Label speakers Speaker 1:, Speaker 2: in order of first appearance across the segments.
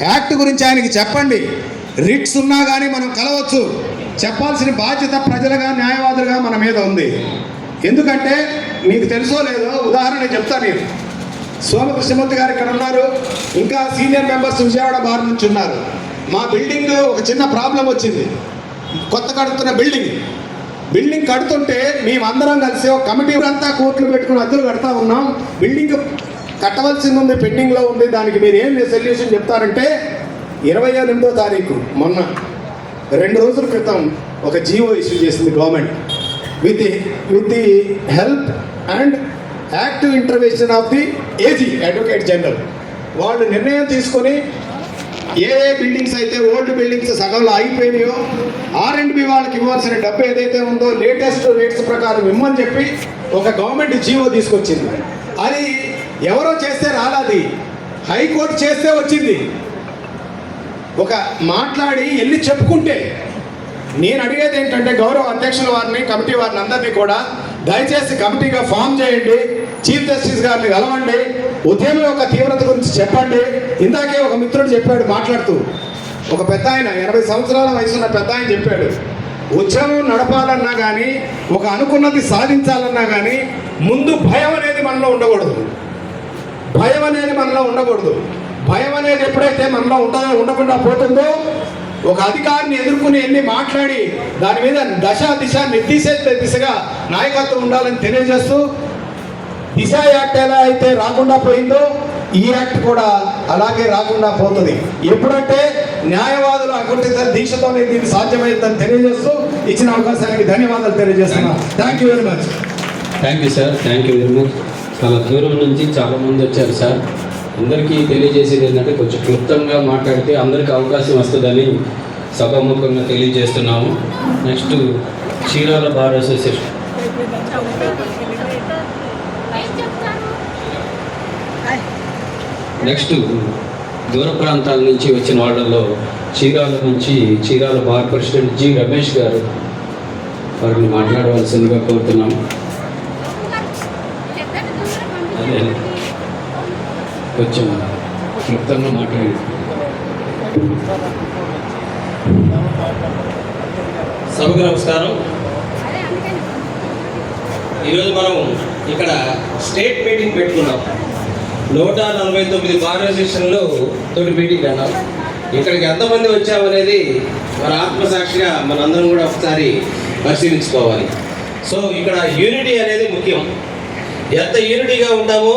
Speaker 1: Act గురించి ఆయనకి చెప్పండి. రిట్స్ ఉన్నా కానీ మనం కలవచ్చు. చెప్పాల్సిన బాధ్యత ప్రజలుగా న్యాయవాదులుగా మన మీద ఉంది. ఎందుకంటే మీకు తెలుసో లేదో ఉదాహరణ చెప్తాను నేను. సోమకృష్ణమూర్తి గారు ఇక్కడ ఉన్నారు, ఇంకా సీనియర్ మెంబర్స్ విజయవాడ బార్ నుంచి ఉన్నారు. మా బిల్డింగ్ ఒక చిన్న ప్రాబ్లం వచ్చింది. కొత్త కడుతున్న బిల్డింగ్ కడుతుంటే మేమందరం కలిసి ఒక కమిటీ అంతా కోర్టులు పెట్టుకుని అద్దెలు కడతా ఉన్నాం. బిల్డింగ్ కట్టవలసింది ఉంది, పెండింగ్లో ఉంది. దానికి మీరు ఏం సొల్యూషన్ చెప్తారంటే 28వ తారీఖు మొన్న 2 రోజుల క్రితం ఒక జీవో ఇష్యూ చేసింది government with the help and active intervention of the AG advocate general. వాళ్ళు నిర్ణయం తీసుకొని ఏ బిల్డింగ్స్ అయితే ఓల్డ్ బిల్డింగ్స్ సగంలో ఆగిపోయినాయో R&B వాళ్ళకి ఇవ్వాల్సిన డబ్బు ఏదైతే ఉందో లేటెస్ట్ రేట్స్ ప్రకారం ఇమ్మని చెప్పి ఒక గవర్నమెంట్ జీవో తీసుకొచ్చింది. అది ఎవరో చేస్తే రాలాది, హైకోర్టు చేస్తే వచ్చింది. ఒక మాట్లాడి వెళ్ళి చెప్పుకుంటే. నేను అడిగేది ఏంటంటే గౌరవ అధ్యక్షుల వారిని, కమిటీ వారిని అందరినీ కూడా దయచేసి కమిటీగా ఫామ్ చేయండి, చీఫ్ జస్టిస్ గారిని కలవండి, ఉద్యమం యొక్క తీవ్రత గురించి చెప్పండి. ఇందాకే ఒక మిత్రుడు చెప్పాడు మాట్లాడుతూ, ఒక పెద్ద ఆయన 80 సంవత్సరాల వయసున్న పెద్ద ఆయన చెప్పాడు, ఉద్యమం నడపాలన్నా కానీ ఒక అనుకున్నది సాధించాలన్నా కానీ ముందు భయం అనేది మనలో ఉండకూడదు. భయం అనేది ఎప్పుడైతే మనలో ఉండకుండా పోతుందో, ఒక అధికారిని ఎదుర్కొని వెళ్ళి మాట్లాడి దాని మీద దిశ దిశగా నాయకత్వం ఉండాలని తెలియజేస్తూ, దిశ యాక్ట్ ఎలా అయితే రాకుండా పోయిందో ఈ యాక్ట్ కూడా అలాగే రాకుండా పోతుంది. ఎప్పుడంటే న్యాయవాదులు అకుంఠిత దీక్షతోనే దీన్ని సాధ్యమైందని తెలియజేస్తూ ఇచ్చిన అవకాశానికి ధన్యవాదాలు తెలియజేస్తున్నాను. Thank you very much.
Speaker 2: Thank you sir, thank you very much. చాలా దూరం నుంచి చాలామంది వచ్చారు సార్. అందరికీ తెలియజేసేది ఏంటంటే కొంచెం క్లుప్తంగా మాట్లాడితే అందరికీ అవకాశం వస్తుందని సభాముఖంగా తెలియజేస్తున్నాము. Next Chirala bar association. Next దూర ప్రాంతాల నుంచి వచ్చిన వాళ్ళలో Chirala bar president G Ramesh గారు వారిని మాట్లాడవలసిందిగా కోరుతున్నాము. అదే కొంచెం క్లుప్తంగా మాట్లాడి.
Speaker 3: సభకు నమస్కారం. ఈరోజు మనం ఇక్కడ స్టేట్ మీటింగ్ పెట్టుకున్నాం. 149 బార్ అసోసియేషన్లో తోటి మీటింగ్ అన్నాం. ఇక్కడికి ఎంతమంది వచ్చామనేది మన ఆత్మసాక్షిగా మనందరం కూడా ఒకసారి పరిశీలించుకోవాలి. సో ఇక్కడ యూనిటీ అనేది ముఖ్యం. ఎంత యూనిటీగా ఉంటామో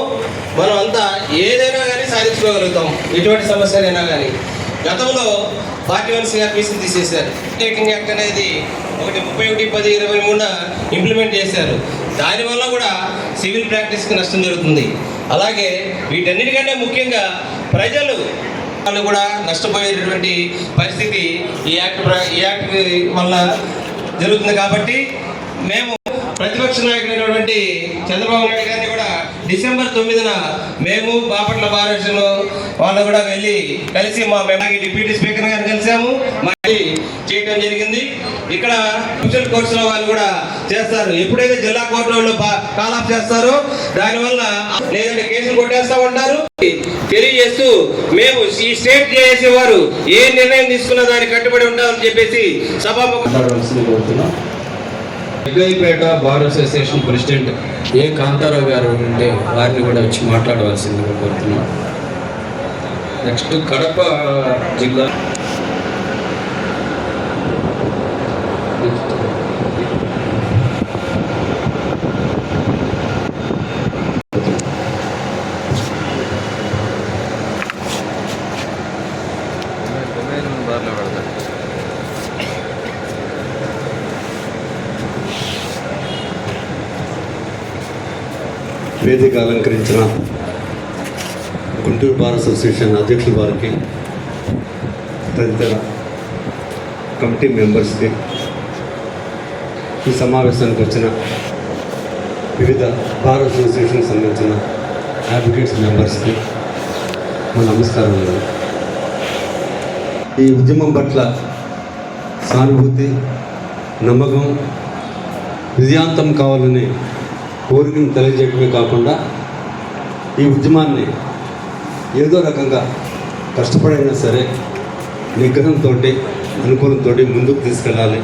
Speaker 3: మనం అంతా ఏదైనా కానీ సాధించుకోగలుగుతాం, ఎటువంటి సమస్యలైనా కానీ. గతంలో పార్టీ వన్స్ పీసీని తీసేశారు. టేకింగ్ యాక్ట్ అనేది 31/10/23 ఇంప్లిమెంట్ చేశారు. దానివల్ల కూడా సివిల్ ప్రాక్టీస్కి నష్టం జరుగుతుంది. అలాగే వీటన్నిటికంటే ముఖ్యంగా ప్రజలు వాళ్ళు కూడా నష్టపోయేటటువంటి పరిస్థితి ఈ యాక్ట్ వల్ల జరుగుతుంది. కాబట్టి మేము ప్రతిపక్ష నాయకుడైనటువంటి చంద్రబాబు నాయుడు గారిని కూడా డిసెంబర్ 9న మేము బాపట్ల బార్ అసోసియేషన్లో వాళ్ళు కూడా కలిసి మా డిప్యూటీ స్పీకర్ గారిని కలిసాము, మళ్ళీ చేయడం జరిగింది. ఇక్కడ స్పెషల్ కోర్సులో వాళ్ళు కూడా చేస్తారు. ఎప్పుడైతే జిల్లా కోర్టు వాళ్ళు కాల్ ఆఫ్ చేస్తారో దానివల్ల లేదంటే కేసులు కొట్టేస్తా ఉంటారు. తెలియజేస్తూ మేము ఈ స్టేట్ చేసేవారు ఏ నిర్ణయం తీసుకున్నా దానికి కట్టుబడి ఉండాలని చెప్పేసి సభాముఖం
Speaker 2: కోరుతున్నాం. జగ్గయ్యపేట బార్ అసోసియేషన్ ప్రెసిడెంట్ ఏ కాంతారావు గారు ఉంటే వారిని కూడా వచ్చి మాట్లాడవలసిందిగా కోరుతున్నాం. నెక్స్ట్ కడప జిల్లా
Speaker 4: వేదిక అలంకరించిన గుంటూరు బార్ అసోసియేషన్ అధ్యక్షుల వారికి, తదితర కమిటీ మెంబర్స్కి, ఈ సమావేశానికి వచ్చిన వివిధ బార్ అసోసియేషన్కి సంబంధించిన అడ్వకేట్స్ మెంబర్స్కి మా నమస్కారాలు. ఈ ఉద్యమం పట్ల సానుభూతి, నమ్మకం, విజయాంతం కావాలని కోరికను తెలియజేయడమే కాకుండా ఈ ఉద్యమాన్ని ఏదో రకంగా కష్టపడైనా సరే నిగ్రహంతో అనుకూలంతో ముందుకు తీసుకెళ్ళాలి.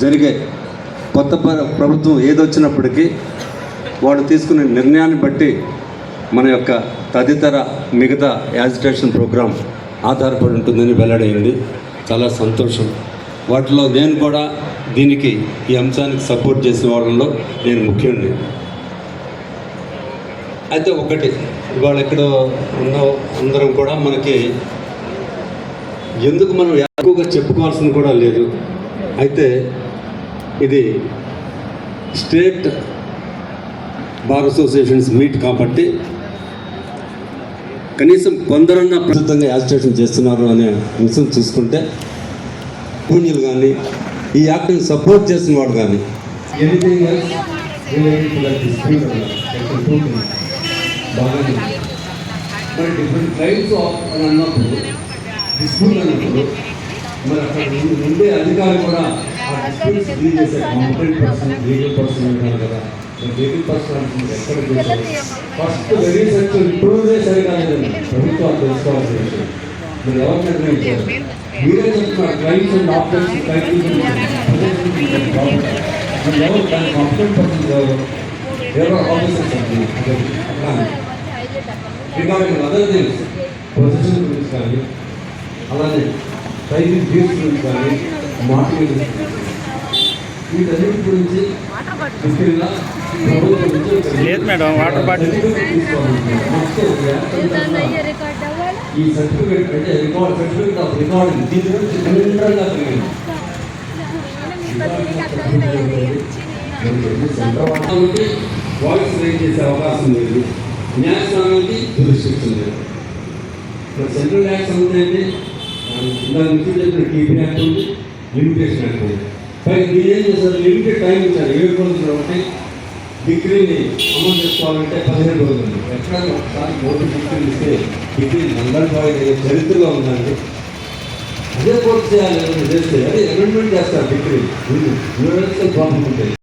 Speaker 4: జరిగే కొత్త ప్రభుత్వం ఏదొచ్చినప్పటికీ వాడు తీసుకునే నిర్ణయాన్ని బట్టి మన యొక్క తదితర మిగతా యాజిటేషన్ ప్రోగ్రాం ఆధారపడి ఉంటుందని వెల్లడైంది. చాలా సంతోషం. వాటిలో నేను కూడా దీనికి ఈ అంశానికి సపోర్ట్ చేసిన వాళ్ళలో నేను ముఖ్యుడిని. అయితే ఒకటి, ఇవాళ ఎక్కడ ఉన్న అందరం కూడా మనకి ఎందుకు మనం ఎక్కువగా చెప్పుకోవాల్సింది కూడా లేదు. అయితే ఇది స్టేట్ బార్ అసోసియేషన్స్ మీట్ కాబట్టి కనీసం కొందరన్నా ప్రస్తుతంగా యాజిటేషన్ చేస్తున్నారు అనే అంశం చూసుకుంటే పూణ్యులు కానీ ఈ యాక్ట్ని సపోర్ట్ చేసిన వాడు కానీ ఎనీథింగ్ ఎల్స్ బాగా మరి డిఫరెంట్ టైప్స్ ఆఫ్ అని అన్నప్పుడు డిస్ప్యూట్ అన్నప్పుడు మరి అక్కడ ఉండే అధికారులు కూడా ఆ డిస్ప్యూట్స్ డీల్ చేసే కాంపిటెంట్ పర్సన్ లీగల్ పర్సన్ ఉంటారు కదా. లీగల్ పర్సన్ ఎక్కడ చేశారు ఫస్ట్ వెరీ సెక్షన్ ఇప్పుడే సరికాలేదండి. ప్రభుత్వాలు తెలుసుకోవాల్సిన విషయం. మీరు ఎవరు నిర్ణయించారు? మీరే చెప్తున్నారు క్లైమ్స్ అండ్ ఆప్షన్స్ ఎవరు దాని కాంపిటెంట్ పర్సన్ ఎవరు ఆఫీసర్స్ అండి. రిగార్డింగ్ అదర్ థింగ్స్ ప్రొసెషన్ గురించి కానీ అలానే టైపింగ్ ఫీస్ గురించి కానీ మార్కెటింగ్ వీటన్నిటి గురించి ముఖ్యంగా ప్రభుత్వం నుంచి
Speaker 5: లేదు మేడం వాటర్ బాటిల్
Speaker 4: ఈ సర్టిఫికేట్ అంటే సర్టిఫికేట్ ఆఫ్ రికార్డింగ్ దీని గురించి నిరంతరంగా పెరిగింది. వాయిస్ రేజ్ చేసే అవకాశం లేదు. న్యాయస్థానానికి జ్యూరిస్డిక్షన్ లేదు. సెంట్రల్ యాక్ట్స్ అంటే దాని నుంచి చెప్పిన టీపీ యాక్ట్ ఉంది, లిమిటేషన్ యాక్ట్ ఉంది. పైకి దీని ఏం చేస్తారు? లిమిటెడ్ టైం ఇచ్చారు. 7 రోజులు ఒకటి డిగ్రీని అమలు చేసుకోవాలంటే 15 రోజులు ఉంది. ఎక్కడైనా ఒకసారి కోర్టు డిగ్రీ ఇస్తే డిగ్రీ నందల్పాయి చరిత్రలో ఉందండి. అదే కోర్టు చేయాలి చేస్తే అదే అమెండ్మెంట్ చేస్తారు డిగ్రీ. యూనివర్సల్ ప్రాబ్లం ఉంటుంది.